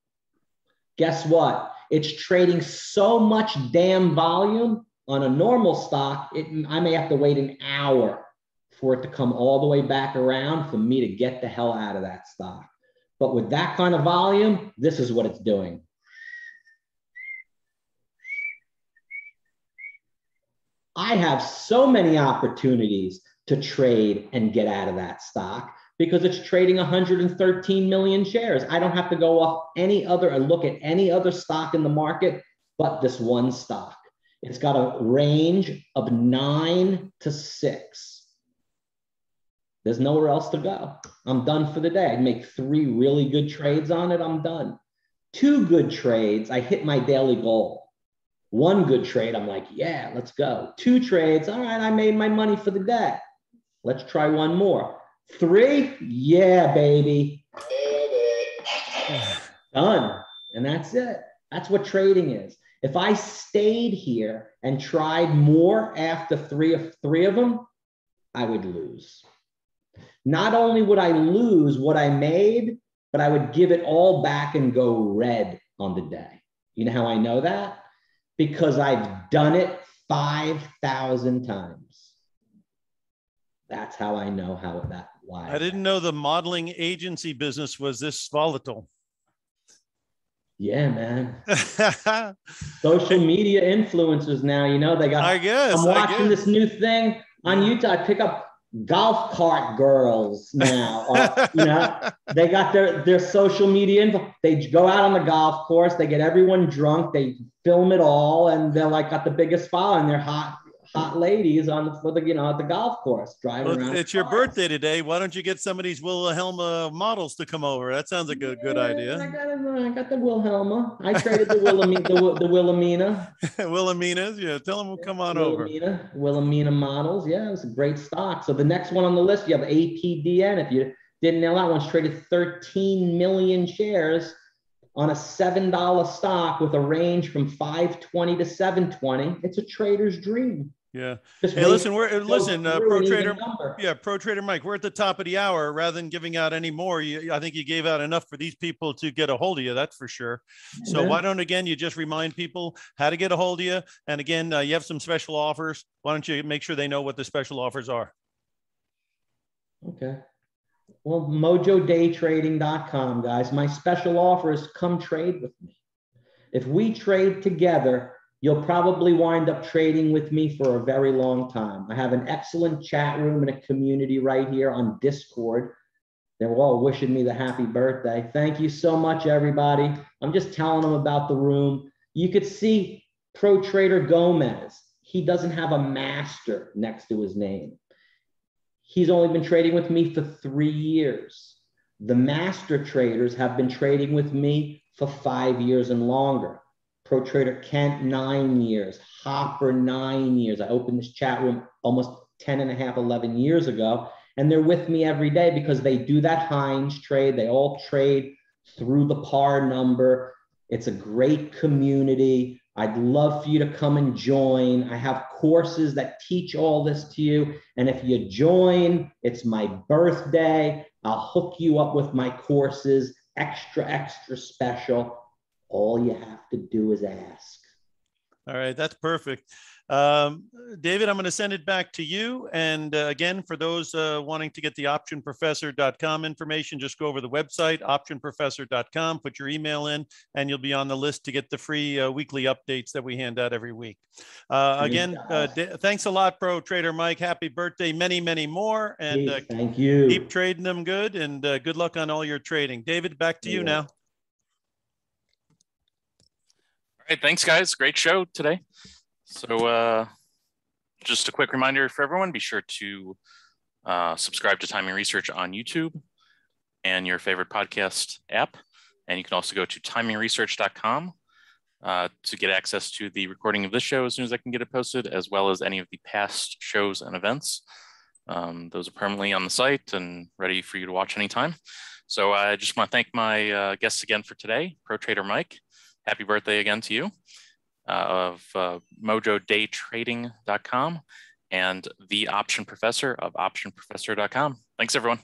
Guess what? It's trading so much damn volume. On a normal stock, I may have to wait an hour for it to come all the way back around for me to get the hell out of that stock. But with that kind of volume, this is what it's doing. I have so many opportunities to trade and get out of that stock because it's trading 113 million shares. I don't have to go off any other and look at any other stock in the market but this one stock. It's got a range of 9 to 6. There's nowhere else to go. I'm done for the day. I make 3 really good trades on it. I'm done. 2 good trades. I hit my daily goal. 1 good trade. I'm like, yeah, let's go. 2 trades. All right. I made my money for the day. Let's try 1 more. 3. Yeah, baby. Done. And that's it. That's what trading is. If I stayed here and tried more after three of them, I would lose. Not only would I lose what I made, but I would give it all back and go red on the day. You know how I know that? Because I've done it 5,000 times. That's how I know why. I didn't know the modeling agency business was this volatile. Yeah, man. Social media influencers now, you know, they got, I'm watching this new thing on YouTube. I pick up golf cart girls now. You know, they got their social media info. They go out on the golf course, they get everyone drunk, they film it all, and they're like got the biggest following. They're hot ladies at the golf course driving around. It's your birthday today. Why don't you get some of these Wilhelma models to come over? That sounds like a good idea. I got the Wilhelma. I traded the Wilhelmina. Wilhelminas, yeah. Tell them we'll come on over. Wilhelmina models. Yeah, it was a great stock. So the next one on the list, you have APDN. If you didn't know, that one's traded 13 million shares on a $7 stock with a range from 520 to 720. It's a trader's dream. Yeah. Hey, listen, ProTrader. Yeah, ProTrader Mike. We're at the top of the hour. Rather than giving out any more, I think you gave out enough for these people to get a hold of you. That's for sure. So why don't you just remind people how to get a hold of you? And again, you have some special offers. Why don't you make sure they know what the special offers are? Okay. Well, mojodaytrading.com, guys. My special offer is come trade with me. If we trade together, you'll probably wind up trading with me for a very long time. I have an excellent chat room and a community right here on Discord. They're all wishing me the happy birthday. Thank you so much, everybody. I'm just telling them about the room. You could see ProTrader Gomez. He doesn't have a master next to his name. He's only been trading with me for 3 years. The master traders have been trading with me for 5 years and longer. ProTrader Kent, 9 years. Hopper, 9 years. I opened this chat room almost 10 and a half, 11 years ago. And they're with me every day because they do that Heinz trade. They all trade through the par number. It's a great community. I'd love for you to come and join. I have courses that teach all this to you. And if you join, it's my birthday. I'll hook you up with my courses, extra special. All you have to do is ask. All right, that's perfect. David, I'm going to send it back to you. And again, for those wanting to get the optionprofessor.com information, just go over the website, optionprofessor.com, put your email in, and you'll be on the list to get the free weekly updates that we hand out every week. Again, thanks a lot, ProTrader Mike. Happy birthday, many, many more. And thank you. Keep trading them good, and good luck on all your trading. David, back to you now. Hey, thanks, guys. Great show today. So just a quick reminder for everyone, be sure to subscribe to Timing Research on YouTube and your favorite podcast app. And you can also go to TimingResearch.com to get access to the recording of this show as soon as I can get it posted, as well as any of the past shows and events. Those are permanently on the site and ready for you to watch anytime. So I just want to thank my guests again for today, ProTrader Mike. Happy birthday again to you, of MojoDayTrading.com, and the Option Professor of OptionProfessor.com. Thanks, everyone.